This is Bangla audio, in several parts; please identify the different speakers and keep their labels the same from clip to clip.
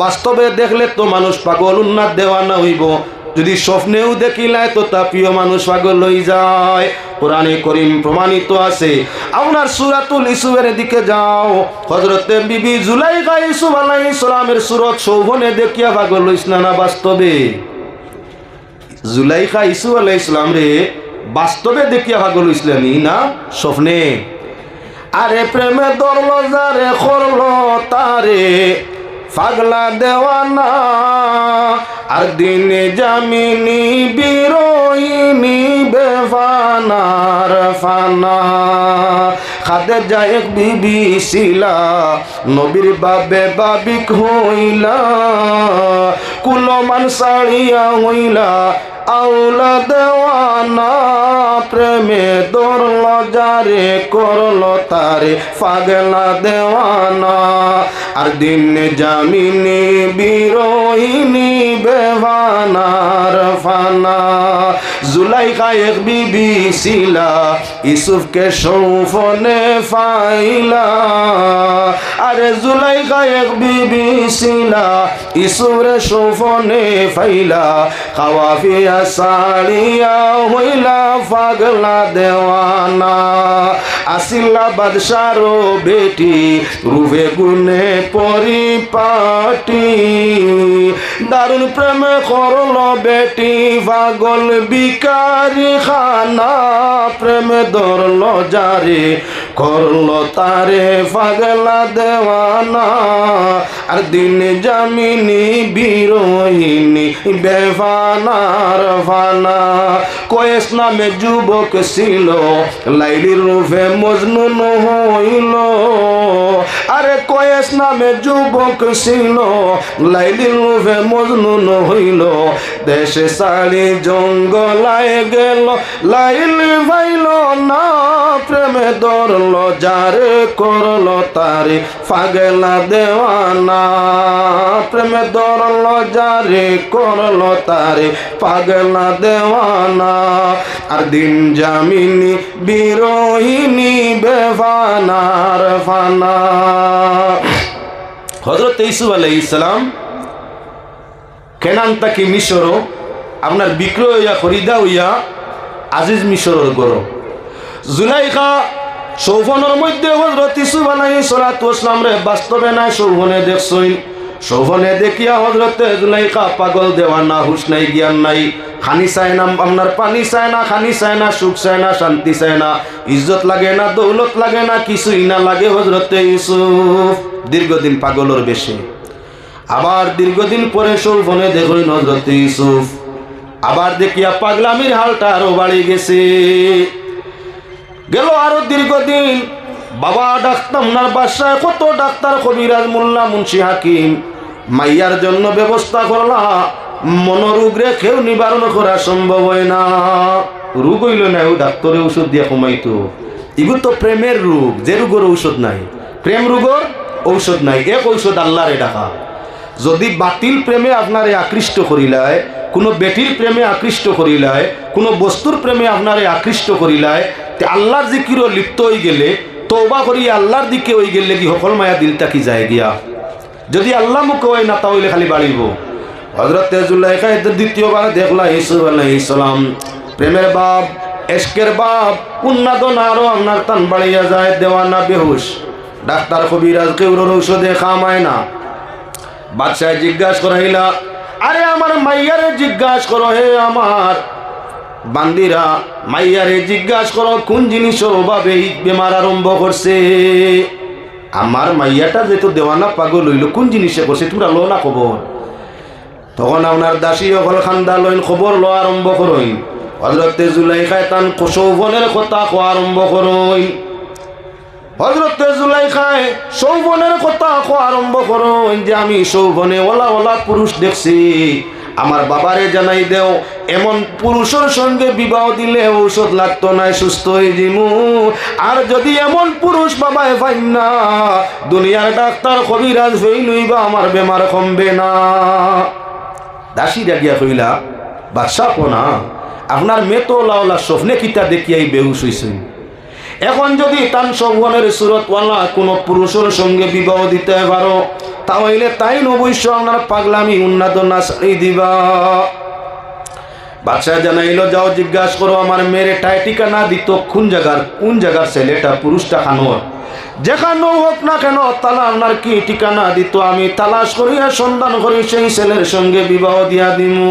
Speaker 1: বাস্তবে দেখলে তো মানুষ পাগল উন্নাত দেওয়ানা হইব, যদি স্বপ্নেও দেখিলায় তো তা প্রিয় মানুষ পাগল হয়ে যায়। কোরআনে করিম প্রমাণিত আছে। আপনার সূরাতুল ইউসুফের দিকে যাও, হযরতে বিবি জুলাইখা ইউসুফ আলাইহিস সালামের সূরত শোভনে দেখিয়া পাগল হইস না বাস্তবে? জুলাইখা ইউসুফ আলাইহিস সালাম রে বাস্তবে দেখিয়া পাগল হইছিলেন না স্বপ্নে? আরে প্রেমে ধরল যারে করলো তারে পাগলা দেওয়ানা, আর দিনে জামিনী বিরোহিনী বেফানার ফানা। খাদিজা এক বিবি ছিলা, নবীর বাবে বাবিক হইলা, কুলমান সাড়িয়া হইলা আউলা দেওয়ানা। প্রেমে ধরল যারে করলো তারে পাগলা দেওয়ানা, আর দিনে জামিনী বিরোহিনী বেফানার ফানা। জুলাইখা এক বিবি ছিলা, ইউসুফকে সৌফনে ফাইলা। আরে জুলাইখা এক বিবি ছিলা, ইউসুফরে সৌফনে ফাইলা, খাওয়া পিয়া সাড়িয়া হইলা পাগলা দেওয়ানা। আসিলা বাদশারো বেটি, রূপে গুণে পরিপাটি, দারুণ প্রেমে করলো বেটি পাগল বিকারি খানা। প্রেমে ধরলো যারে করলো তারে পাগলা দেওয়ানা, আর দিনে জামিনী বিরোহিনী বেফানার ফানা। কয়েস নামে যুবক ছিল, লাইলির রূপে মজনুন হইল। আরে কয়েস নামে যুবক ছিল, লাইলির রূপে মজনুন হইল। দেশে সারি জঙ্গলায় গেল, লাইলি ভাইল না। প্রেমে ধরলো যারে করলো তারে পাগলা দেওয়ানা। প্রেমে ধরলো যারে করলো তারে পাগলা দেওয়ানা, আর দিন জামিনী বিরোহিনী বেফানার ফানা। হযরত ইউসুফ আলাইহিস সালাম কেনান তাকি মিশর আপনার বিক্রয় হইয়া খরিদা হইয়া আজিজ মিশরের গড়। জুলাইখা সৌফনের মধ্যে হযরত ইউসুফ আলাইহিস সালাম রে বাস্তবে নাই সৌফনে দেখছই। সৌফনে দেখিয়া হযরতে জুলাইখা পাগল দেওয়ানা, হুশ নাই জ্ঞান নাই, খানি চায় না আপনার পানি চায় না, খানি চায় না, সুখ চায় না, শান্তি চায় না, ইজ্জত লাগে না, দৌলত লাগে না, কিছুই না লাগে হযরতে ইউসুফ। দীর্ঘদিন পাগলের বেশে। আবার দীর্ঘদিন পরে সৌফনে দেখলেন হযরতে ইউসুফ, আবার দেখিয়া পাগলামির হালটা আরো বাড়ি গেছে। গেল আরো দীর্ঘদিন। বাবা ডাক্তার আপনার বাসায় কত ডাক্তার, কবিরাজ, মোল্লা, মুন্সি, হাকিম মাইয়ার জন্য ব্যবস্থা করলা, মনোরোগ রেখেও নিবারণ করা সম্ভব হয় না। রোগ হইল না, ডাক্তারের ঔষধ দিয়ে কমাইতো। এগুলো তো প্রেমের রোগ, যে রোগের ঔষধ নাই, প্রেম রোগের ঔষধ নাই। এক ঔষধ আল্লাহরে ডাকা। যদি বাতিল প্রেমে আপনারে আকৃষ্ট করিলায়, কোনো বেটির প্রেমে আকৃষ্ট করিলায়, কোনো বস্তুর প্রেমে আপনারে আকৃষ্ট করিলায়, তে আল্লাহর জিকিরও লিপ্ত হয়ে গেলে, তওবা করি আল্লাহর দিকে হয়ে গেলে কি সকল মায়া দিলটা কি যায় গিয়া। যদি আল্লাহ মুখে হয় না তাহলে খালি বাড়িব। হযরতে জুলাইখা দ্বিতীয়বার দেখলা ইউসুফ আলাইহিস সালাম প্রেমের বাপ, এশকের বাপ, উন্নাদন আরো আপনার টান বাড়িয়া যায়, দেওয়ানা বেহুশ। ডাক্তার কবিরাজ কেউর ঔষধে খামায় না। বাদশাহ জিজ্ঞাসা করাইলা, আরে আমার মাইয়ারে জিজ্ঞাসা করো, হে আমার বান্দিরা, মাইয়ারে জিজ্ঞাসা করো কোন জিনিসের অভাবে বেমার আরম্ভ করছে। আমার মাইয়াটা যেহেতু দেওয়ানা পাগল হইল, কোন জিনিসে করছে তোমরা লো না খবর। তখন আপনার দাসী অকল খান্দা লইন, খবর লো আরম্ভ করইন। হযরতে জুলাইখায় তান সৌবনের কথা কোয়া আরম্ভ করইন। হযরতে জুলাইখায় সৌবনের কথা কোয়া আরম্ভ করইন যে আমি সৌবনে ওলা ওলা পুরুষ দেখছি, আমার বাবারে জানাই দেও এমন পুরুষের সঙ্গে বিবাহ দিলে ঔষধ লাগতো না, সুস্থ হয়ে জিমু। আর যদি এমন পুরুষ বাবায় পাই না, দুনিয়ার ডাক্তার কবিরাজ হই নইবা আমার বেমার কমবে না। দাসী ডাকিয়া কইলা, বাদশাহ কোনা আপনার মেয়ে তো লাওলা স্বপ্নে কিতা দেখিয়াই বেহুশ হইছেন। এখন যদি তান সৌবনের সুরতওয়ালা কোনো পুরুষের সঙ্গে বিবাহ দিতে পারো, তাহলে তাই অবশ্য আপনার পাগলামি উন্নত না ছাড়ি দিবা। বাদশাহ জানাইলো, যাও জিজ্ঞাসা করো আমার মেয়ের ঠাই ঠিকানা দিত কোন জায়গার ছেলেটা পুরুষটা খানোর যেখানে হোক না কেন, তালা আপনার কি ঠিকানা দিত, আমি তালাশ করিয়া সন্ধান করি সেই ছেলের সঙ্গে বিবাহ দিয়া দিমু।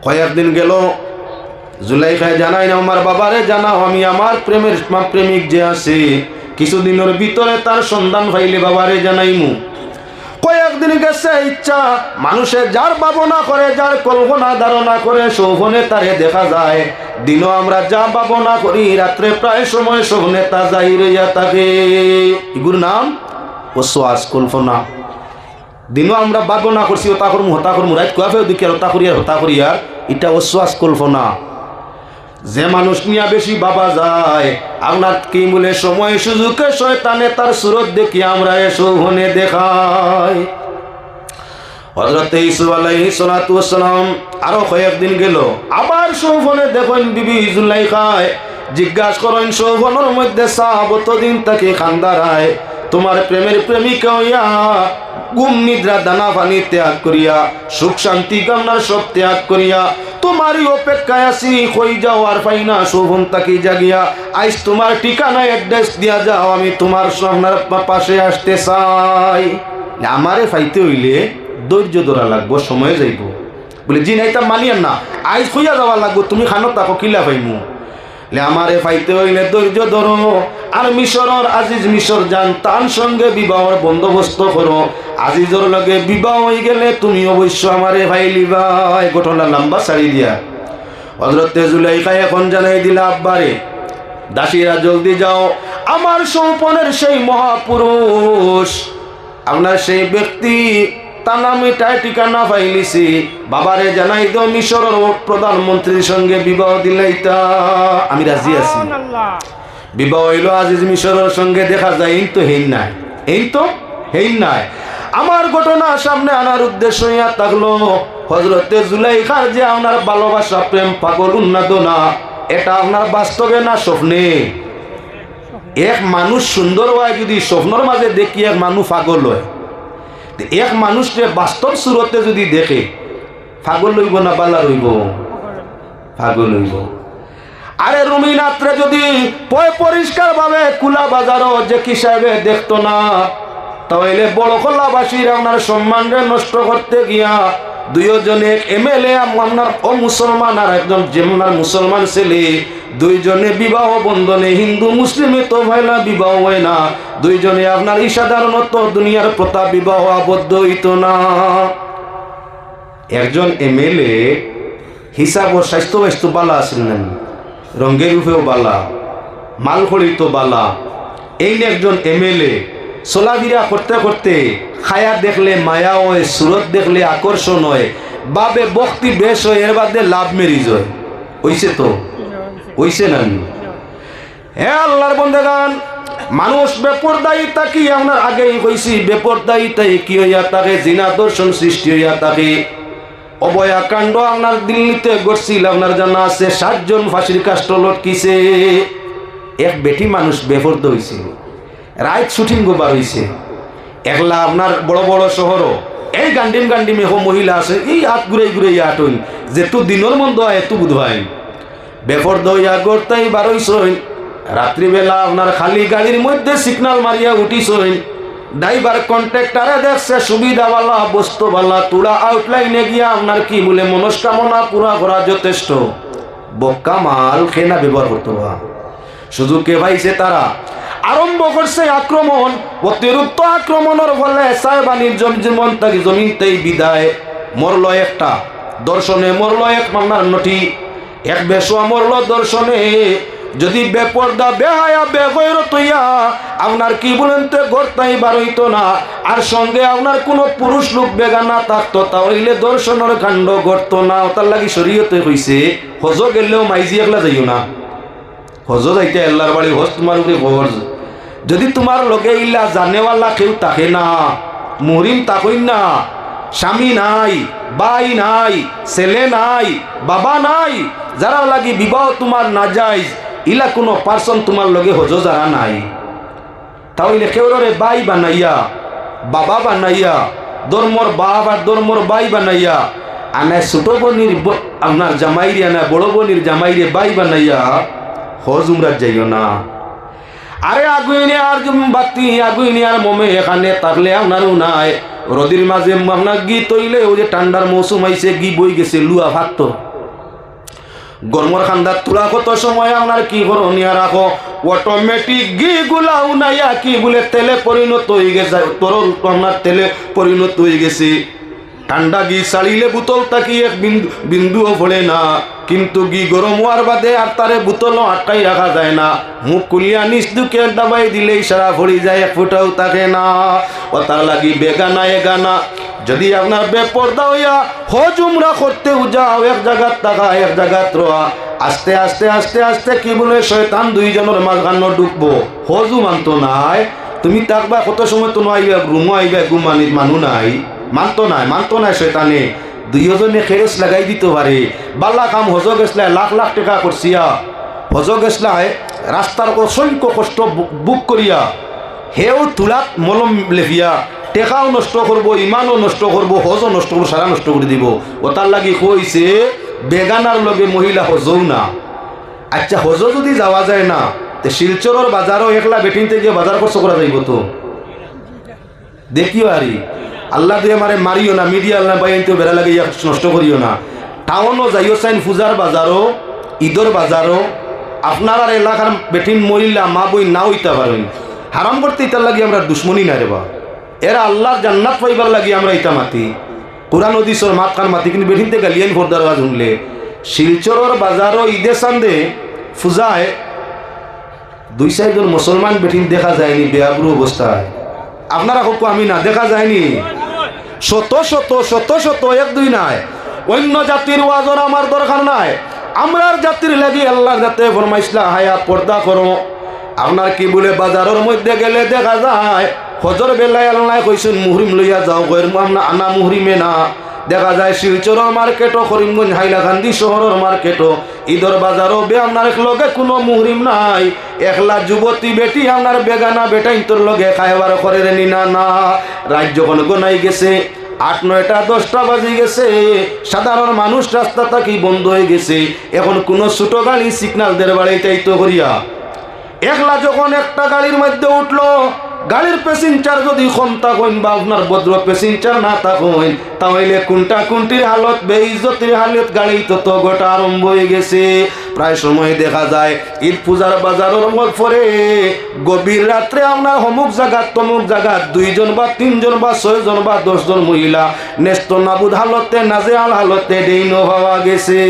Speaker 1: কয়েকদিন গেল, জুলাইখায় জানাই না আমার বাবারে জানাও, আমি আমার প্রেমিক যে আছে কিছুদিনের ভিতরে তার সন্ধান পাইলে বাবারে জানাইমু। কয়েকদিন গেছে, ইচ্ছা মানুষে যার ভাবনা করে, যার কল্পনা ধারণা করে সৌভনে তারে দেখা যায়। দিনও আমরা যা ভাবনা করি, রাত্রে প্রায় সময় সৌভনে তা যাই রইয়া থাকে। এগুর নাম ওয়াসওয়াস, কল্পনা। দিনও আমরা ভাবনা করছি হতা করমু রাইত কুয়াফেও দেখি হতা করিয়ার, এটা ওয়াসওয়াস, কল্পনা। যে মানুষ নিয়ে বেশি ভাবা যায়, আপনার কি বলে সময় সুযোগে শয়তানে তার সুরত দেখি আমরা সৌভনে দেখাই। হযরত ইউসুফ আলাইহিস সালাতু ওয়াস সালাম আরো কয়েকদিন গেল, আবার সৌভনে দেখেন বিবি জুলাইখায়। জিজ্ঞাসা করেন, সৌভনের মধ্যে সাহাবতদিন তাকে খান্দারায়, তোমার প্রেমের প্রেমিকা হইয়া ঘুম নিদ্রা দানা পানি ত্যাগ করিয়া সুখ শান্তি কামনার সব ত্যাগ করিয়া তোমারই অপেক্ষায় আছি, কই যাও আর পাই না। শোভন তাকে জাগিয়া, আজ তোমার ঠিকানা অ্যাড্রেস দিয়া যাও, আমি তোমার আপনার পাশে আসতে চাই। আমারে পাইতে হইলে ধৈর্য ধরা লাগবো, সময় যাইব। বলে জি নাই তা মানিয়ান না, আজ কইয়া যাওয়া লাগবো, তুমি খানো তাকো কিলা পাইমু। আমারে পাইতে হইলে ধৈর্য ধরো, আর মিশরের আজিজ মিশর যান, তার সঙ্গে বিবাহের বন্দোবস্ত করো। আজিজর লগে বিবাহ হয়ে গেলে তুমি অবশ্য আমারে ভাইলিবা। এই ঘটনা লম্বা ছাড়ি দিয়া হযরতে জুলাইখা এখন জানাই দিলা, আব্বারে দাসীরা জলদি যাও, আমার সৌপনের সেই মহাপুরুষ, আপনার সেই ব্যক্তি তার নামে টাই ঠিকানা পাইলিছি, বাবারে জানাই দো মিশরের প্রধানমন্ত্রীর সঙ্গে বিবাহ দিলাইতা, আমি রাজি আছি। বিবাহ হইল আজিজ মিশরের সঙ্গে, দেখা যায় এই তো হেইন নাই। আমার ঘটনা সামনে আনার উদ্দেশ্য হইয়া থাকলো হযরতে জুলাইখার যে আপনার ভালোবাসা প্রেম পাগল উন্মাদনা, এটা আপনার বাস্তবে না স্বপ্নে। এক মানুষ সুন্দর হয় যদি স্বপ্নর মাঝে দেখি এক মানুষ পাগল হয়, এক মানুষকে বাস্তব সুরতে যদি দেখে পাগল হইব না বালা রইব? পাগল হইব। আরে রুমিনাত্রে যদি পরিষ্কার ভাবে কুলা বাজারও যে কি সাহেবে দেখতো না, তাহলে বড় কল্লাবাসীর আপনার সম্মানকে নষ্ট করতে গিয়া দুইজনে এমএলএ আপনার মুসলমান আর একজন যেমনার মুসলমান ছেলে, দুইজনে বিবাহ বন্ধনে, হিন্দু মুসলিমে তো ভাইলা বিবাহ হয় না, দুইজনে আপনার সাধারণত দুনিয়ার প্রথা বিবাহ আবদ্ধ হইত না। একজন এমএলএ হিসাব ও স্বাস্থ্য বালা আসলেন, রঙের রূপেও বালা, মাল খড়িত বালা। এই একজন এমএলএ চলাফেরা করতে করতে খায়া দেখলে মায়া হয়, সুরত দেখলে আকর্ষণ হয়, বাবে বক্তি বেশ হয়, এর বাদে লাভ মেরিজ হয়। হইছে তো? হইছে না? হে আল্লাহর বন্দেগান, মানুষ বেপরদায়ী তাকি আপনার আগেই কইছি, বেপরদায়ী তাই কি হইয়া থাকে, জিনা দর্শন সৃষ্টি হইয়া থাকে। অবয়াকাণ্ড আপনার দিল্লিতে ঘটছিল, আপনার জানা আছে, 7 জন ফাঁসির কাষ্ট লটকিছে। এক বেটি মানুষ বেপরদা হইছিল, রাইট শুটিং গোবার হইছে। একলা আপনার বড় বড় শহরও এই গান্ডিম এহ মহিলা আছে, এই হাত ঘুরে আটইন, যেটু দিনের মন্দ হয় এত বুধ ভাই বেপরদা হইয়া গড়তাই বারইছইন। রাত্রিবেলা আপনার খালি গাড়ির মধ্যে সিগনাল মারিয়া উঠিছইন, ড্রাইভার কন্ট্রাক্টরে দেখছে সুবিধাওয়ালা বস্তুওয়ালা, তুলা আউটলাইনে গিয়া আপনার কি বলে মনস্কামনা পুরা করা যথেষ্ট। বক্কা মাল খেনা ব্যবহার করতে হওয়া সুযোগকে পাইছে, তারা আরম্ভ করছে আক্রমণ। অতিরিক্ত আক্রমণের ফলে সাহেবানির জমিনতেই বিদায় মরল একটা, দর্শনে মরল এক মামলার নটি, এক বেশোয়া মরল দর্শনে। যদি বেপর্দা বেহায়া বেগৈরত হইয়া আপনার কি বলেন তো গড়তাই বারইত না, আর সঙ্গে আপনার কোনো পুরুষ লোক বেগানা থাকতো, তাহলে দর্শনের কাণ্ড ঘটত না। তার লাগি শরীয়তে হইছে হজ গেলেও মাইজি একলা যাইও না, হজ যাইতে আল্লাহর বাড়ি, হজ তোমার উপরে হজ। যদি তোমার লগে ইল্লা জানেওয়ালা কেউ থাকে না, মুহরিম তাকই না, স্বামী নাই, বাই নাই, ছেলে নাই, বাবা নাই, যারা লাগি বিবাহ তোমার না যায়, ইলা কোনো পার্সন তোমার লগে হজ যারা নাই, তাহলে কেউরে বাই বানাইয়া বাবা বানাইয়া ধর্মর বাপ আর ধর্মর বাই বানাইয়া আনে ছোট বোনির আপনার জামাইরে আনা বড় বোনির জামাইরে বাই বানাইয়া হজ উমরাত যাইও না। আরে আগুইনে আর বাতি আগুইনে আর মমে এখানে থাকলে আপনারও নাই রদির মাঝে আপনার গি তৈলে ওই যে ঠান্ডার মৌসুম আইছে গি বই গেছে লুয়া ভাত গরমর খান্দার তুলা কত সময় আপনার কি করণিয়া রাখো অটোমেটিক ঘি গুলা উনাইয়া কি বলে তেলে পরিণত হয়ে গেছে তরল আপনার তেলে পরিণত হয়ে গেছে। ঠান্ডা ঘি ছাড়িলে বোতল তাকি এক বিন্দুও পড়ে না, কিন্তু ঘি গরম হওয়ার বাদে আর তারে বোতলও আটকাই রাখা যায় না। মুখ কুলিয়া নিচ দুকে দাবাই দিলেই সারা ভরি যায়, এক ফুটাও থাকে না। ও তার লাগি বেগানা এগানা যদি আপনার বেপর্দা হইয়া হজ উমরা করতেও যাও এক জায়গাত থাকা এক জায়গাত রোয়া আস্তে আস্তে আস্তে আস্তে কি বলে শয়তান দুইজনের মাঝখানো ঢুকবো। হজও মানতো নাই, তুমি থাকবা কত সময় তো আইবা রুমও আইবা ঘুমানির মানু নাই, মানতো নাই শয়তানে দুইজনে খেরেস লাগাই দিতে পারে। বাল্লা কাম হজ গেছলাই লাখ লাখ টাকা করছিয়া হজ গেছলাই রাস্তার অসংখ্য কষ্ট বুক করিয়া হেও তুলাত মলম লেফিয়া টেকাও নষ্ট করবো, ইমানও নষ্ট করবো, হজও নষ্ট করবো, সারা নষ্ট করে দিব। ও তার লাগি কইছে বেগানার লগে মহিলা হজও না। আচ্ছা হজ যদি যাওয়া যায় না তে শিলচরের বাজারও একলা বেটিন থেকে বাজার খরচ করা যাইব তো দেখিও আরি আল্লাহ দিয়ে মারে মারিও না, মিডিয়া আল্লাহ বাইনতে বেড়া লাগে নষ্ট করিও না। টাউনও যাইও চাইন পূজার বাজারও ঈদর বাজারও আপনার আর এলাকার বেটিন মহিলা মা বই না হইতে পারেন হারাম করতে ইতার লাগি আমরা দুশ্মনী না রেবা, এরা আল্লাহর জান্নাত পাইবার লাগি আমরা ইতা মাতি কোরআন হাদিসের মাত খান মাতি, কিন্তু বেঠিনতে গালিয়ান ফোরদার আওয়াজ শুনলে শিলচরের বাজারও ঈদে চান্দে পূজায় 2-4 জন মুসলমান বেঠিন দেখা যায়নি বেআব্রু অবস্থায়। আপনারা হোক আমি না দেখা যায়নি, শত শত শত শত 1-2 নাই। অন্য জাতির ওয়াজর আমার দরকার নাই, আমরার জাতির লাগি আল্লাহর যাতে ফরমাইসলা হায়া পর্দা করো। আপনার কি বলে বাজারের মধ্যে গেলে দেখা যায় হজর বেলায় আল্লাহ কইছেন মুহরিম লইয়া যাও, আনা মুহরিমে না। দেখা যায় শিলচরের মার্কেটও করিমগঞ্জ হাইলাকান্দি শহরের মার্কেটও ঈদর বাজারও বে আপনার লগে কোনো মুহরিম নাই, একলা যুবতী বেটি আপনার বেগানা বেটাই তোর লগে খাইবার করে নি না না। রাত যখন গোনাই গেছে 8-9টা 10টা বাজে গেছে, সাধারণ মানুষ রাস্তা থাকি বন্ধ হয়ে গেছে। এখন কোনো ছোট গাড়ি সিগনাল দের বাড়িতেই তো করিয়া একলা যখন একটা গাড়ির মধ্যে উঠলো, গাড়ির প্যাসেঞ্জার যদি ক্ষমতা কইন বা আপনার ভদ্র প্যাসেঞ্জার না থাকেন তাহলে কোনটা কোনটির হালত বেইজ্জতির হালত গাড়ি তো গোটা আরম্ভ হয়ে গেছে। প্রায় সময় দেখা যায় ঈদ পূজার বাজারের পরে গভীর রাত্রে আপনার অমুক জায়গাত তমুক জায়গাত 2 জন বা 3 জন বা 6 জন বা 10 জন মহিলা নেস্ত নাবুদ হালতে নাজেহাল হালতে দেইন হওয়া গেছে।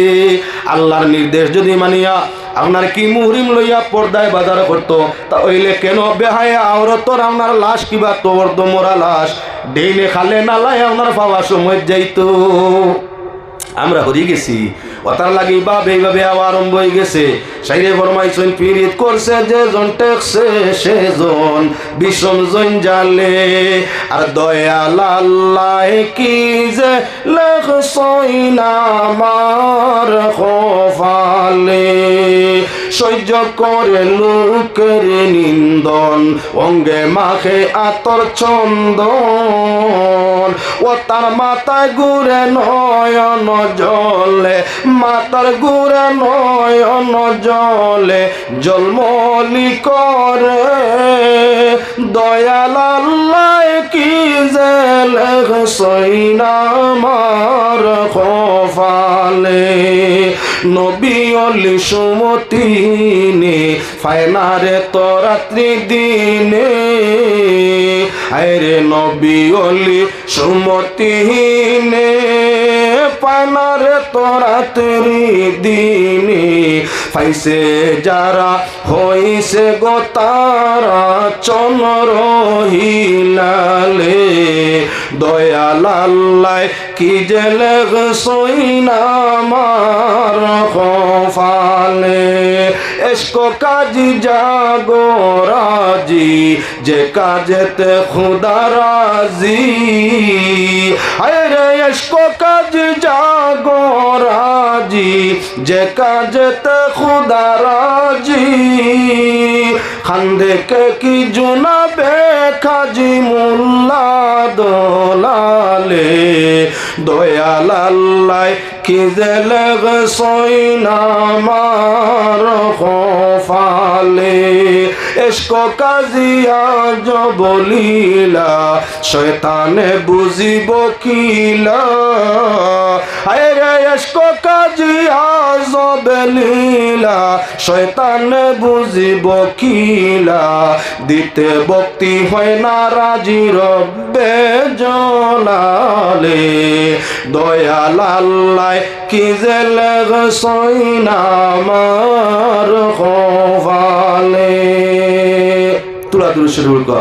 Speaker 1: আল্লাহর নির্দেশ যদি মানিয়া আপনার কি মুহরিম লইয়া পর্দায় বাজার করতো তাহলে কেন বেহায়া আওরতর আপনার লাশ কিবা তোর দমরা লাশ ডেইনে খালে নালায় আপনার পাওয়া সময় যাইতো। আমরা হরিয়ে গেছি ওতার লাগি বাপ এইভাবে আরম্ভ হয়ে গেছে। সাইরে ফরমাইছেন পীড়িত করছে যে জন টেকছে সে জন বিষম জন জালে, আর দয়াল আল্লাহ কি যে লেখছইন আমার কপালে। সহ্য করে লোকের নিন্দন অঙ্গে মাখে আতর চন্দন, ও তার মাথায় ঘুরে নয়ন জলে, মাতার ঘুরে নয়ন জলে জলমলি করে। দয়াল আল্লাহ কি যে লেখছইন আমার কপালে। নবী অলি সুমতিনে ফায়নারে তো রাত্রি দিনে, আরে নবী অলি সুমতিনে ফায়নারে তো রাত্রি দিনে। ফাইসে যারা হইছে গো তারা চন্দ্র হিলালে। দয়াল আল্লাহ কি যে লেখছইন আমার কপালে। এসকো কাজী জাগো রাজি যে কাজেতে খুদা রাজি, আরে এসকো কাজী জাগো রাজি যে কাজেতে খুদা রাজি। খান্দেকে কি জুনাবে কাজী মোল্লা দলালে দয়াল আল্লাহ কি জেলগ সইনা মার খফালে এশক কাজিয়া জবলীলা শয়তানে বুঝিব কিলা আয় রে এশক কাজিয়া জবলীলা শয়তানে বুঝিব কিলা দিতে ভক্তি হয় না রাজি রব্বে জলালে দয়াল আল্লাহ কি জেলগ সইনা মার খফালে তুলা দুরুদ শরীফ পড়ো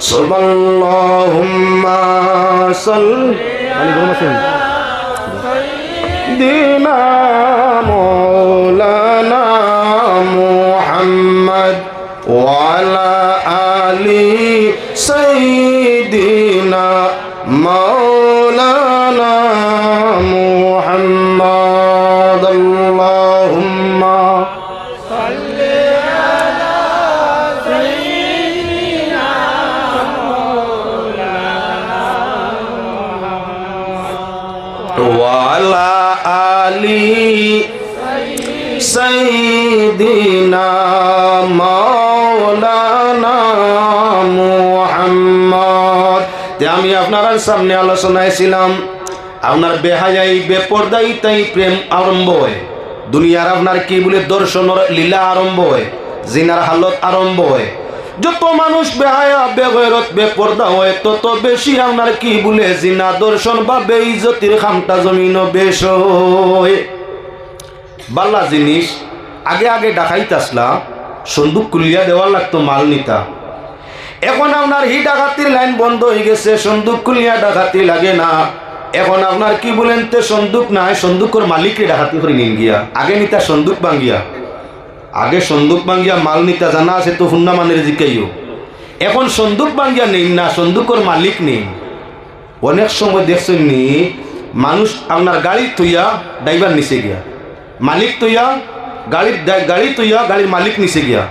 Speaker 1: সাল্লাল্লাহুম্মা সাল্লি দিনা মৌলানা মুহাম্মদ ওয়া আলা আলি সাইয়্যিদিনা মৌলানা মুহাম্মদ আল্লাহুম্মা সাল্লি আলা সাইয়্যিদিনা মৌলানা ওয়া আলা আলি সাইয়্যিদিনা মাওলানা মুহাম্মদ। আমি আপনার সামনে আলোচনায় ছিলাম আপনার বেহায়াই বেপরদাই তাই প্রেম আরম্ভ হয় দুনিয়ার আপনার কি বলে দর্শন লীলা আরম্ভ হয় জিনার হালত আরম্ভ হয় যত মানুষ বেহায়া বেগৈরত বেপর্দা হয় তত বেশি আপনার কি বলে জিনা দর্শন বা বেইজ্জতির খামটা জমিন বেশ হয় বাল্লা জিনিস আগে আগে ডাকাইত আসলা সন্দুক খুলিয়া দেওয়ার লাগতো মাল নিতা এখন আপনার হি ডাকাতির লাইন বন্ধ হয়ে গেছে সন্দুক খুলিয়া ডাকাতি লাগে না এখন আপনার কি বলেন তে সন্দুক নাই সন্দুকর মালিককে ডাকাতি করে নিন গিয়া আগে নিতা সন্দুক ভাঙ্গিয়া আগে সন্দুক ভাঙ্গিয়া মাল নিতা জানা আছে তো হুন্না মানের জিকাইও এখন সন্দুক ভাঙ্গিয়া নেই না সন্দুকর মালিক নেই অনেক সময় দেখছেন নি মানুষ আপনার গাড়ি তুইয়া ড্রাইভার নিচে গিয়া মালিক তুইয়া গাড়ি তুইয়া গাড়ির মালিক নিচে গিয়া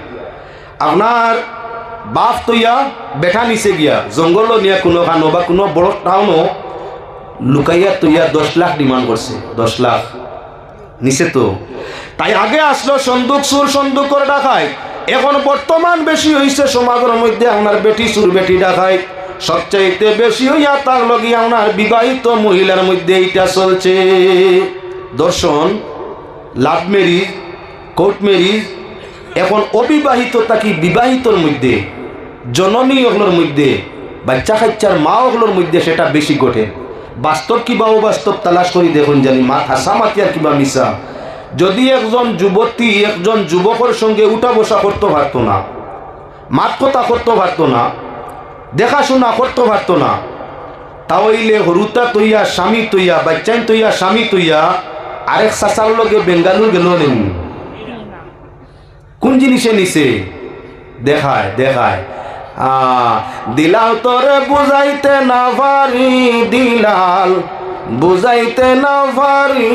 Speaker 1: আপনার বাপ তুইয়া বেঠা নিচে গিয়া জঙ্গল নিয়ে কোনো খানো বা কোনো বড় টাউনও লুকাইয়া তুইয়া 10 লাখ ডিমান্ড করছে 10 লাখ নিচে তো তাই আগে আসলো সন্দুক সুর সন্দুকর ডাকাই এখন বর্তমান বেশি হয়েছে সমাজের মধ্যে আপনার বেটি সুর বেটি ডাকাই সবচাইতে বেশি হইয়া তার লগি আপনার বিবাহিত মহিলার মধ্যে এটা চলছে দর্শন লাভ ম্যারেজ কোর্ট ম্যারেজ এখন অবিবাহিত তাকি বিবাহিতর মধ্যে জননী ওগুলোর মধ্যে বাচ্চা কাচ্চার মা ওগুলোর মধ্যে সেটা বেশি ঘটে বাস্তব কিবা অবাস্তব তালাশ করি দেখুন জানি মা হাসা মাতি আর কিবা মিশা যদি একজন যুবতী একজন যুবকের সঙ্গে উঠা বসা করতে পারতো না মাত কথা করতে পারতো না দেখাশোনা করতে পারতো না তাহলে হরুতা তৈয়া স্বামী তৈয়া বাচ্চাইন তৈয়া স্বামী তৈয়া আরেক সাসার লগে বেঙ্গালুর গেল নেন কোন জিনিসে নিছে দেখায় দেখায় দিলাল তোরে বুঝাইতে না পারি দিলাল বুঝাইতে না পারি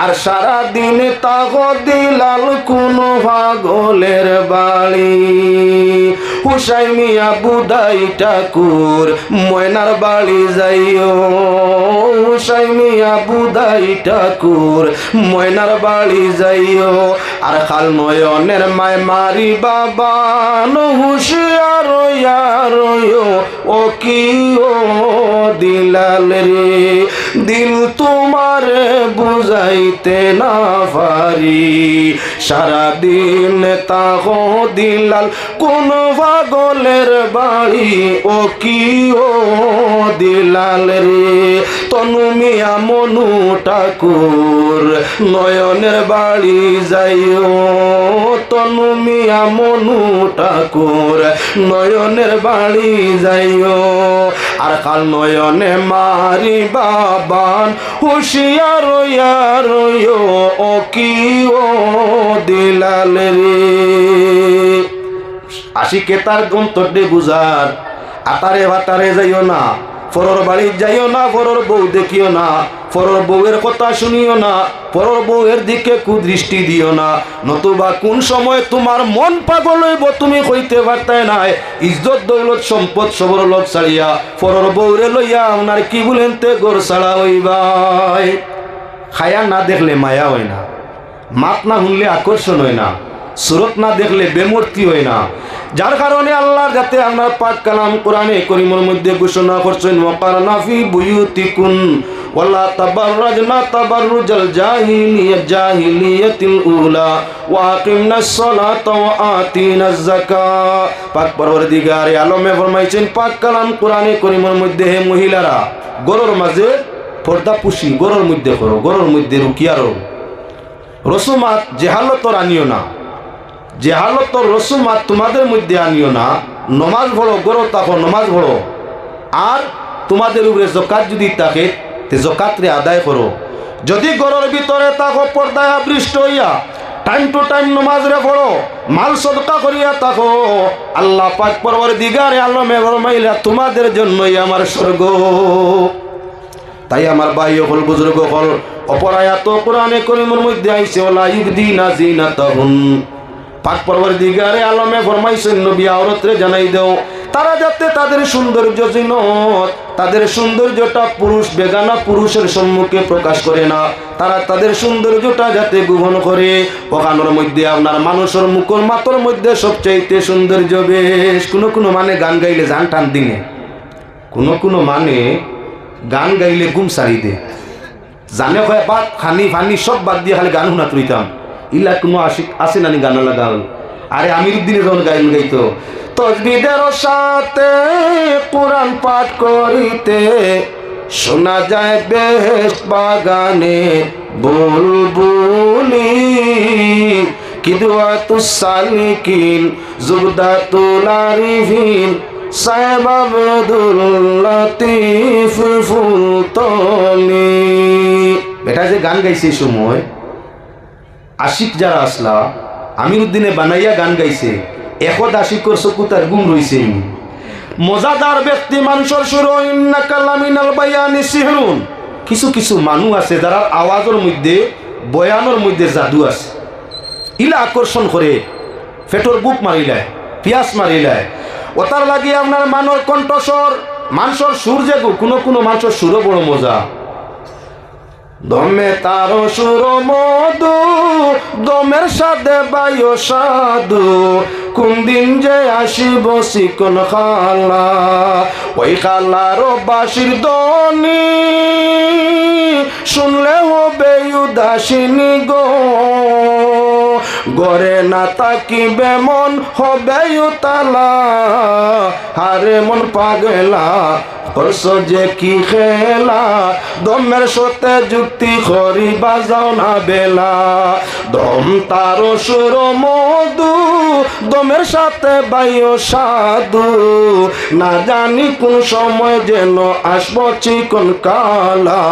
Speaker 1: আর সারা দিন তাগো দিলাল কোন পাগলের বাড়ি হুসাই মিয়া বুদাই ঠাকুর ময়নার বাড়ি যাইও হুসাই মিয়া বুদাই ঠাকুর ময়নার বাড়ি যাইও আর খাল নয়নের মায় মারি বাবা হুশিয়ার ও কি ও দিলাল রে দিল তোমার বুঝাইতে না পারি সারা দিন তাগো দিলাল কোন পাগলের বাড়ি ও কি ও দিলাল রে তনু মিয়া মনু ঠাকুর নয়নের বাড়ি যাইও তনু মিয়া মনু ঠাকুর নয়নের বাড়ি যাইও আর কাল নয়নে মারি বাবান হুশিয়ার ও কি ও দিলাল রে আশিকে তার গন্তব্যে বুঝার আতারে বাতারে যাইও না পরর বাড়ি যাইও না, পরর বউ দেখিও না, পরর বউয়ের কথা শুনিও না, পরর বউয়ের দিকে কুদৃষ্টি দিও না, নতুবা কোন সময় তোমার মন পাগল হইব তুমি কইতে পারতে নাই। ইজ্জত দৌলত সম্পদ সবর লোক ছাড়িয়া পরর বউরে লইয়া আপনার কি বলেন তে গোর ছাড়া হইবাই। খায়া না দেখলে মায়া হয় না, মাত না শুনলে আকর্ষণ হয় না, সুরত না দেখলে বেমূর্তি হয় না। যার কারণে আল্লাহ যাতে আপনার পাক কালাম কোরআনে করিমের মধ্যে ঘোষণা করছেন, ওয়াকারনা ফি বুয়ুতিকুন ওয়ালা তাবাররাজনা তাবাররুজাল জাহিলিয়াতিল উলা ওয়া আকিমনাস সালাতা ওয়া আতিনাজ যাকাত। পাক পরওয়ারদিগারে আলমে ফরমাইছেন পাক কালাম কোরআনে করিমের মধ্যে, হে মহিলারা গরর মাঝে পর্দা পুষি গরর মধ্যে করো, গরর মধ্যে রুকিয়ারো, রসুমাত জেহালতর আনিও না, জেহালতর রসুমাত তোমাদের মধ্যে আনিও না। নমাজ পড়ো, গরো তাকো নমাজ পড়ো, আর তোমাদের উপরে জকাত যদি থাকে তে জকাতরে আদায় করো। যদি গরর ভিতরে তাকো পর্দায় আবৃষ্ট হইয়া টাইম টু টাইম নমাজ রে পড়ো, মাল সদকা করিয়া তাকো, আল্লাহ পাক পরওয়ারদিগারে আলমে ফরমাইলা তোমাদের জন্যই আমার স্বর্গ। তাই আমার ভাই হল বুজুর্গ হল, অপর আয়াত কোরআনে করিমের মধ্যে আইছে, ওয়ালা ইবদিনা জিনাতাহুন। পাক পরওয়ারদিগারে আলমে ফরমাইছেন নবী আওরাতরে জানাই দাও তারা যাতে তাদের সৌন্দর্য জিনত, তাদের সৌন্দর্যটা পুরুষ বেগানা পুরুষের সম্মুখে প্রকাশ করে না, তারা তাদের সৌন্দর্যটা যাতে গোপন করে। ওখানোর মধ্যে আপনার মানুষের মুখর মাতর মধ্যে সবচাইতে সৌন্দর্য বেশ। কোনো মানে গান গাইলে জান টান দিনে, কোনো মানে গান গাইলে ঘুম সারি দে, জানে হয় বাদ খানি ফানি সব বাদ দিয়ে খালি গান শুনা তুইতাম। ইলা কোনো আশিক আছে নানি গান লাগাল? আরে আমিরুদ্দিনে যখন গান গাইতো, তসবিদের সাথে কোরআন পাঠ করিতে শোনা যায় বেশ বাগানে বুলবুলি, কিদওয়াতুস সালিকিন জুবদাতুল আরিফিন সাহেব আব্দুল লতিফ ফুলতলি। এটা যে গান গাইছে সময় আশিক যারা আসলা আমিরুদ্দিনে বানাইয়া গান গাইছে, এখন আশিকর চকু তার গুম রইছে। মজাদার ব্যক্তি মানুষের সুর ইন্নাকা লামিনাল বায়ানি সিহরুন। কিছু মানুষ আছে যারা আওয়াজের মধ্যে বয়ানের মধ্যে জাদু আছে, ইলা আকর্ষণ করে, ফেটর বুক মারিলায়, পিয়াস মারিলায়। ওটার লাগে আপনার মানর কণ্ঠস্বর, মানুষের সুর যে কোনো মানুষের সুরও বড় মজা। দমে তারো সুর মধু, দমের সাথে বায়ু সাধু, কোন দিন যে আসিব চিকন খালা, ওই খালার বাসির দনি শুনলে হবে উদাসিনী গো, গরে না তাকিবে মন হবে উতালা, হারে মন পাগলা করছ যে কি খেলা, দমের সাথে যুক্তি করি বাজাও না বেলা। দম তারো সুর মধু, দমের সাথে বায়ু সাধু, না জানি কোন সময় যেন আসব চিকন কালা,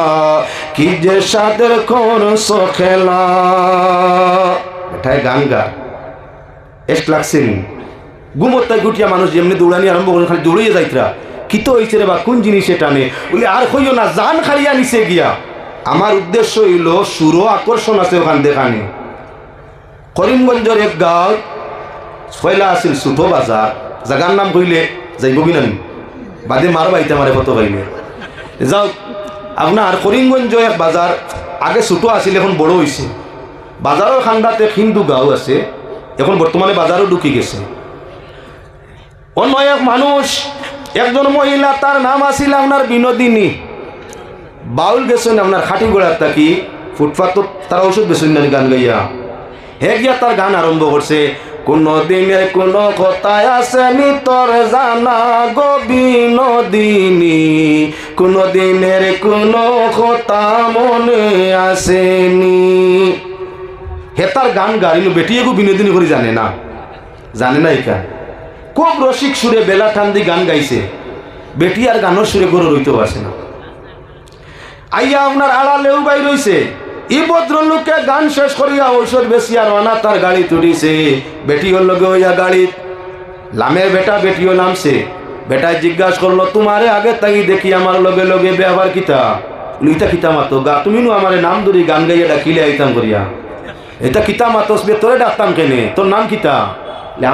Speaker 1: কি যে সাদের করছ খেলা। এটাই গান গা এস লাগছে ঘুমোত্তায় গুটিয়া মানুষ যেমনি দৌড়ানি আরম্ভ করে খালি দৌড়িয়ে যাইতরা, কি তো হয়েছে রে বা কোন জিনিসে টানে বলে আর কইও না, জান খালিয়া নিচে গিয়া। আমার উদ্দেশ্য হইল সুরো আকর্ষণ আছে ওখান দেখানে। করিমগঞ্জের এক গাঁও ছয়লা আছিল ছোট বাজার, জাগার নাম কইলে যাইব কি নামি বাদে মার বাইতে মারে কত কইলে যাও। আপনার করিমগঞ্জ এক বাজার আগে ছোট আছিল, এখন বড় হয়েছে। বাজারের খান্দাতে হিন্দু গাঁও আছে, এখন বর্তমানে বাজারও ঢুকি গেছে। অন্য এক মানুষ, একজন মহিলা, তার নাম আছিল আপনার বিনোদিনী। বাউল গেছেন আপনার খাটি গোড়ার থাকি ফুটপাত, তারা ওষুধ বেছেন না গান গাইয়া। হে গিয়া তার গান আরম্ভ করছে, কোনো দিনের কোনো কথায় আসেনি তোর জানা গো বিনোদিনী, কোনো দিনের কোনো কথা মনে আসেনি। হে তার গান গাইল, বেটিয়ে গো বিনোদিনী করে জানে না একা খুব রসিক সুরে বেলা ঠান্দি গান গাইছে। বেটি আর গানের সুরে গরু রইতেও আসে না। আইয়া আপনার আড়ালেও বাই রইছে। ই ভদ্রলোকে গান শেষ করিয়া ঔষধ বেশি আর অনা তার গাড়ি তুলিছে। বেটি হল লগে হইয়া গাড়ি, লামের বেটা বেটিও নামছে। বেটায় জিজ্ঞাসা করলো তোমারে আগে তাই দেখি আমার লগে লগে ব্যবহার কিতা লুইতা কিতা মাতো গা তুমি নো আমারে নাম ধরি গান গাইয়া ডাকিলে আইতাম করিয়া এটা কিতা মাতস বে তোরে ডাকতাম কেনে তোর নাম কিতা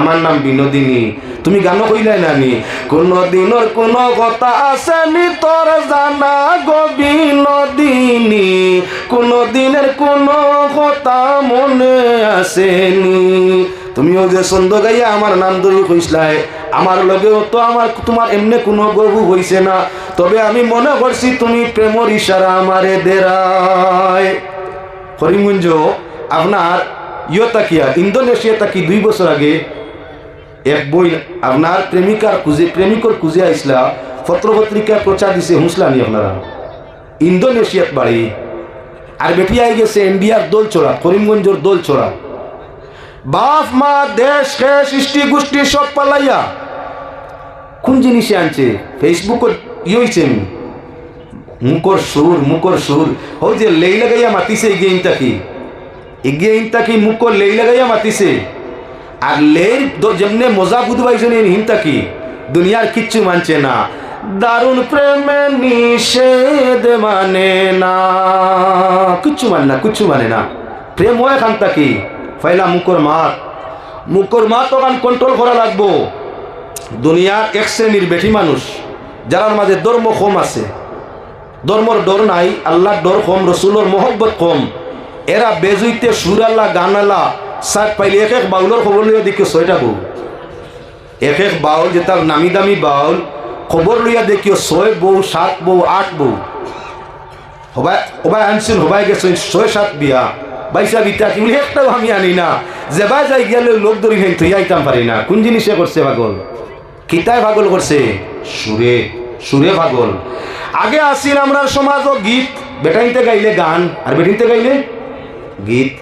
Speaker 1: আমার নাম বিনোদিনী তুমি গানও কইলাই নানি কোন দিনের কোন কথা আসেনি তোর জানা গো বিনোদিনী কোন দিনের কোন কথা মনে আসেনি তুমিও যে ছন্দ গাইয়া আমার নাম ধরে কইসলাই আমার লগেও তো আমার তোমার এমনি কোনো গবু হইছে না তবে আমি মনে করছি তুমি প্রেমর ইশারা আমারে দেরায় করিমগঞ্জ আপনার ইয়তাকিয়া ইন্দোনেশিয়া তাকি 2 বছর আগে এক বই আপনার প্রেমিকর খুঁজে আইসলা পত্রপত্রিকায় প্রচার দিছে হুঁসলানি আপনারা ইন্দোনেশিয়াত বাড়ি আর বেটি আই গেছে ইন্ডিয়ার দোলচোরা করিমগঞ্জের দোলচোরা বাপ মা দেশ খেয়ে সৃষ্টি গোষ্ঠী সব পালাইয়া কোন জিনিসে আনছে ফেসবুকত ইয়েছেন মুকর সুর ও যে লেই লাগাইয়া মাতিছে এগিয়ে ইনতাকি মুকর লেই লাগাইয়া মাতিছে আর লের যেমনে মজা বুধবাইছেন হিনতাকি দুনিয়ার কিচ্ছু মানছে না দারুণ প্রেমে নিষেধ মানে না কিচ্ছু মানে না প্রেম হয় খানতাকি ফাইলা মুকর মাত ওখান কন্ট্রোল করা লাগবো দুনিয়ার এক শ্রেণীর বেঠি মানুষ যারার মাঝে ধর্ম কম আছে ধর্মর ডর নাই আল্লাহর ডর কম রসুলোর মোহব্বত কম এরা বেজুইতে সুর আল্লাহ গান আল্লাহ সাত পাইলে এক বাউলের খবর লইয়া দেখি 6টা বউ এক বাউল যেটা নামি দামি বাউল খবর লইয়া দেখিও 6 বউ 7 বউ 8 বউ হবাই আনছেন হবাই গেছেন 6-7 বিয়া বাইসা বিতা কি বলে একটাও আমি আনি না যেবা যাই গেলে লোক ধরি হেন তুই আইতাম পারি না কোন জিনিসে করছে পাগল কিতায় পাগল করছে সুরে পাগল আগে আসিল আমরা সমাজ ও গীত বেটাইতে গাইলে গান আর বেটিনতে গাইলে গীত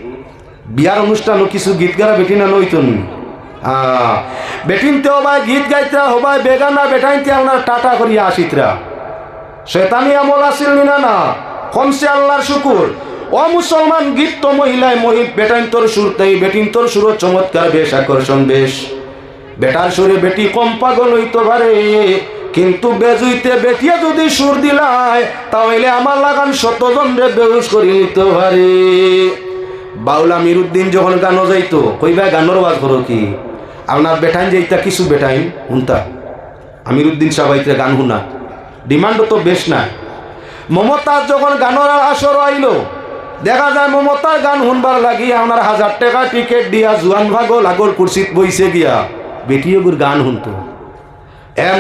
Speaker 1: বিয়ার অনুষ্ঠান কিছু গীত গারা বেটি না নইতন বেটিনতে হবাই গীত গাইতে হবাই বেগানা বেটাইতে আপনার টাটা করিয়া আসিতরা শয়তানি আমল আসিল না কমসে আল্লাহর শুকুর ও মুসলমান গীত তো মহিলায় বেটাইন তোর সুর তাই বেটিন তোর সুর চমৎকার বেশ আকর্ষণ বেশ বেটার সুরে বেটি কম পাগল হইতে পারে কিন্তু বেজুইতে বেটিয়া যদি সুর দিলায় তাহলে আমার লাগান 100 জন রে বেহুশ করি নিতে পারে বাউল আমিরউদ্দিন যখন গানও যাইতো কইবা গানের ওয়াজ করো কি আপনার বেটাইন যাইতা কিছু বেটাইন হুনতা আমিরউদ্দিন সাহাবাইতে গান হুনা ডিমান্ড তো বেশ না মমতাজ যখন গানের আসর আইলো দেখা যায় মমতার গান শুনবার লাগি আপনার 1000 টাকা টিকিট দিয়া জুয়ান ভাগল আগর কুর্সিত বইছে গিয়া বেটিয়গুর গান শুনতো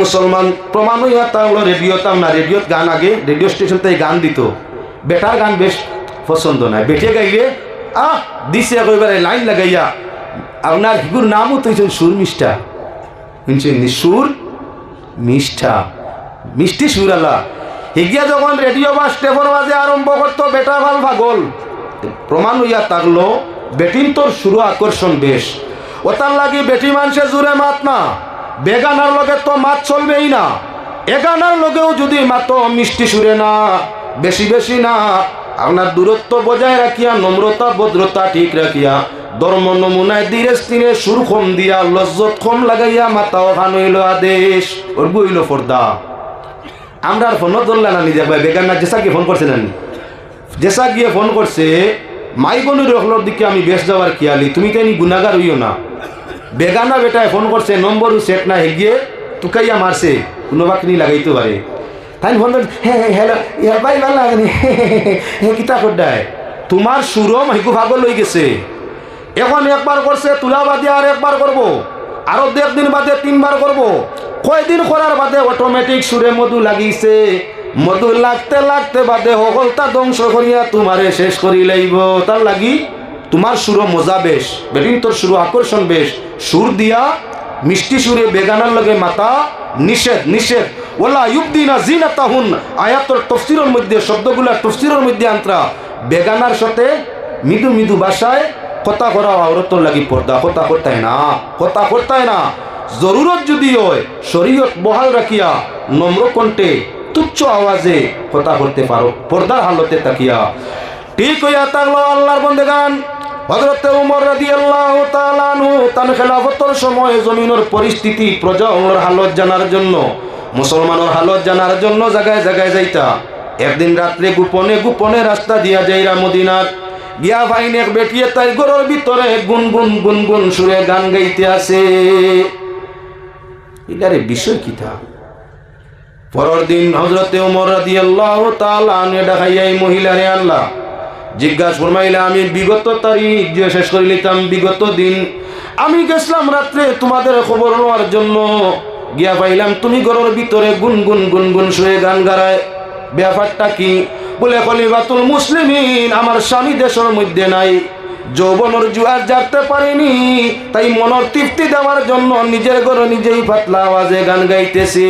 Speaker 1: মুসলমান প্রমাণ হইয়া তাহলে রেডিওত গান আগে রেডিও স্টেশন তাই গান দিত বেটার গান বেশ পছন্দ নাই বেটে গাইলে দিছে কইবারে লাইন লাগাইয়া আপনার হিগুর নামও তো সুর মিষ্টা শুনছেন সুর মিষ্টি সুর আল্লাহ হিগিয়া যখন রেডিও বা স্টেপর বাজে আরম্ভ করতো বেটা ভাল পাগল প্রমাণ হইয়া থাকলো বেটিন তোর শুরু আকর্ষণ বেশ ওতার লাগি বেটি মানুষে জুড়ে মাত না বেগানার লগে তো মাত চলবেই না এগানার লগেও যদি মাত মিষ্টি সুরে না বেশি না আপনার দূরত্ব বজায় রাখিয়া নম্রতা ভদ্রতা ঠিক রাখিয়া ধর্ম নমুনায় ধীরে স্থিরে সুর কম দিয়া লজ্জত কম লাগাইয়া মাতাও খান হইল আদেশ ওর বইল ফর্দা আমরা আর ফোনও ধরলে না নিজে বেগানা জেসা গিয়ে ফোন করছে না জেসা গিয়ে ফোন করছে মাই বোনের রহলোর দিকে আমি বেশ যাওয়ার খেয়ালি তুমি কেন গুনাগার হইও না বেগানা বেটায় ফোন করছে নম্বরও সেট না হেগিয়ে টুকাইয়া মারছে কোনো বাকিনি লাগাইতে পারে তাই ফোন করছে হ্যালো ভাই ভালো লাগেনি কিতা করডায় তোমার সুরও মাইকু ভাগল হয়ে গেছে এখন একবার করছে তুলা বাদে আর একবার করবো আরো 1.5 দিন বাদে 3বার করবো কয়দিন করার বাদে অটোমেটিক সুরে মধু লাগিয়েছে মধু লাগতে বাদে হকলতা ধ্বংস করিয়া তোমারে শেষ করি লাইব তার লাগি তোমার সুর মজা বেশ বেটিন তোর সুর আকর্ষণ বেশ সুর দিয়া মিষ্টি সুরে বেগানার লগে মাতা নিষেধ ওলা ইউবদিনা জিনাতাহুন আয়াতের তাফসীরের মধ্যে শব্দগুলা তাফসীরের মধ্যে আন্তরা বেগানার সাথে মৃদু ভাষায় কথা করা আওরতর লাগি পর্দা কথা করতায় না জরুরত যদি হয় শরীয়ত বহাল রাখিয়া নম্র কণ্ঠে তুচ্ছ আওয়াজে কথা করতে পারো পর্দার হালতে তাকিয়া ঠিক হইয়া থাকলো আল্লাহর বন্দেগান হযরত ওমর রাদিয়াল্লাহু তাআলা আনহু তার খেলাফতের সময় জমিনের পরিস্থিতি প্রজার হালত জানার জন্য, মুসলমানের হালত জানার জন্য জায়গায় জায়গায় যাইতা। একদিন রাত্রে গোপনে গোপনে রাস্তা দিয়া যাইরা মদিনার গিয়া ভাইন এক বেটিয়ে তাই ঘরের ভিতরে গুনগুন গুনগুন সুরে গান গাইতে আছে। এটারে বিষয় কি থা? পরের দিন হযরতে ওমর রাদিয়াল্লাহু তাআলা আনহু দেখাইয়া এই মহিলারে আনলা, জিজ্ঞাসা ফরমাইলা, আমি বিগত তারিখ যে শেষ করে নিতাম, বিগত দিন আমি গেছিলাম রাত্রে তোমাদের খবর নেওয়ার জন্য, গিয়া পাইলাম তুমি ঘরের ভিতরে গুনগুন গুনগুন শুয়ে গান গারায়। ব্যাপারটা কি? বলে খলিফাতুল মুসলিমিন আমার স্বামী দেশের মধ্যে নাই, যৌবনের জুয়ার জাগতে পারিনি, তাই মনের তৃপ্তি দেওয়ার জন্য নিজের ঘরে নিজেই পাতলা আওয়াজে গান গাইতেছি।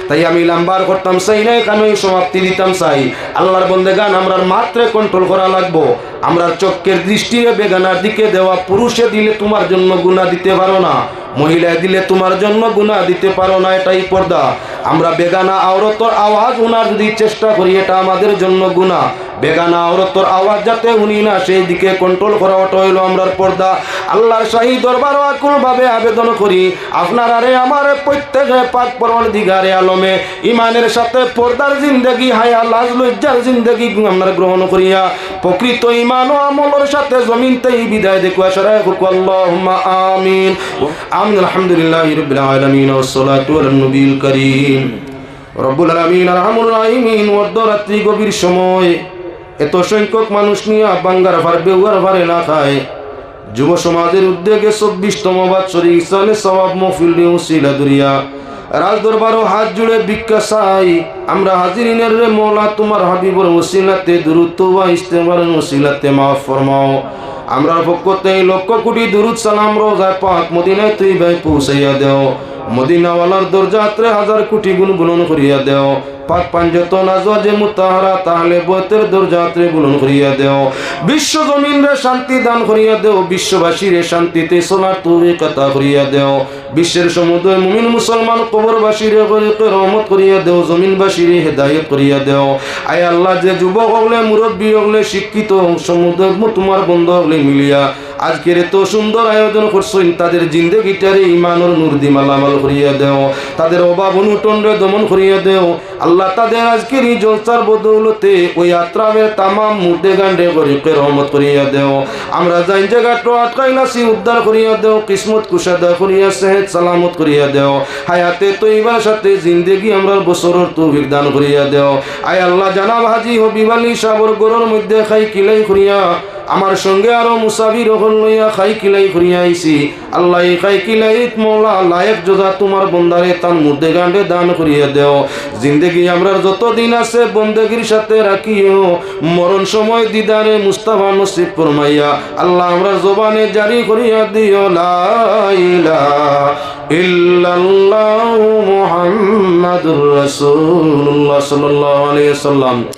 Speaker 1: তাই আমি লাম্বার করতাম চাই না, কেনই সমাপ্তি দিতাম চাই। আল্লাহর বন্দে গান আমরা মাত্রে কন্ট্রোল করা লাগবো। আমরা চোখের দৃষ্টিরে বেগানার দিকে দেওয়া, পুরুষে দিলে তোমার জন্য গুনাহ দিতে পারো না, মহিলায় দিলে তোমার জন্য গুনাহ দিতে পারো না, এটাই পর্দা। আমরা বেগানা আওরতর আওয়াজ উনার যদি চেষ্টা করি, এটা আমাদের জন্য গুনাহ। বেগানা আওরতর আওয়াজ যাতে উনি না, সেই দিকে কন্ট্রোল করা, ওটা হইল আমরার পর্দা। আল্লাহর শাহী দরবার আকুল ভাবে আবেদন করি, আপনার আরে আমার প্রত্যেকে পাক পরওয়ারদিগারে আলমে ইমানের সাথে পর্দার জিন্দেগি, হায়া লাজ লজ্জার জিন্দেগি আমরা গ্রহণ করিয়া প্রকৃত ইমান ও আমলের সাথে জমিনতেই বিদায় দেখুয়া সরাই হুক। আল্লাহুম্মা আমিন আমিন। আলহামদুলিল্লাহি রাব্বিল আলামিন ওয়াস সালাতু আলা নবিয়িল কারীম। রব্বুল আলামিন আরহামুর রাহিমিন। অর্ধরাত্রি গভীর সময় এত সংখ্যক মানুষ নিয়ে বাঙ্গার ভার বেউয়ার ভার এলাকায় যুব সমাজের উদ্যোগে 24তম বাৎসরিক ইহসানে সওয়াব মাহফিল উসিলা দুরিয়া রাজ দরবারও হাত জুড়ে ভিক্ষা চাই। আমরা হাজিরিনের রে মওলা তোমার হাবিবর ওসিলাতে দুরূদ তওবা ইস্তেগফারের ওসিলাতে মাফ ফরমাও। আমরার পক্ষতে লক্ষ কোটি দুরূদ সালাম রোজা পাক মদিনায় তৈবায় পৌঁছাইয়া দেও। মদিনাওয়ালার দরজাত্রে হাজার কোটি গুণ বুলন করিয়া দেও। পাক পাঞ্জতন আজওয়াজে মুতাহারা তাহলে বয়তের দরজাত্রে বুলন করিয়া দেও। বিশ্ব জমিন রে শান্তি দান করিয়া দেও। বিশ্ববাসীর শান্তিতে চলার তৌফিক আতা করিয়া দেও। বিশ্বের সমুদয় মুমিন মুসলমান কবরবাসীর রহমত করিয়া দেও। জমিনবাসীর হেদায়েত করিয়া দেও। আয় আল্লাহ, যে যুবক হলে, মুরব্বী হলে, শিক্ষিত সমুদয় তোমার বন্ধু হলে মিলিয়া আজকের এত সুন্দর আয়োজন করছেন, তাদের জিন্দেগিটারে ইমানের নূর দি মালামাল করিয়া দেও। তাদের অভাব অনুটন রে দমন করিয়া দেও। আল্লাহ, তাদের আজকের এই জলসার বদৌলতে ওই আত্রামের তামাম মুর্দে গান্ডে গরিবকে রহমত করিয়া দেও। আমরা যাই জায়গাটা আটকাইলাছি উদ্ধার করিয়া দেও। কিসমত কুশাদা করিয়া সেহত সালামত করিয়া দেও। হায়াতে তৈবার সাথে জিন্দেগি আমরা বছরের তৌফিক দান করিয়া দেও। আয় আল্লাহ, জানাব হাজি হবিব আলী সাবর গরুর মধ্যে খাই কিলাই করিয়া আমার সঙ্গে আরো মুসাফির হল লইয়া খাই কিলাই করিয়া আইছি। আল্লাহ, এই খাই কিলাইত মওলা লায়েক যোজা তোমার বন্দারে তার মুর্দে গান্ডে দান করিয়া দেও। জিন্দেগি আমরার যত দিন আছে বন্দেগির সাথে রাখিও। মরণ সময় দিদারে মুস্তাফা নসিব ফরমাইয়া আল্লাহ আমরার জবানে জারি করিয়া দিও। লা ইলাহা ইল্লাল্লাহু মুহাম্মাদুর রাসূলুল্লাহ সাল্লাল্লাহু আলাইহি ওয়াসাল্লাম।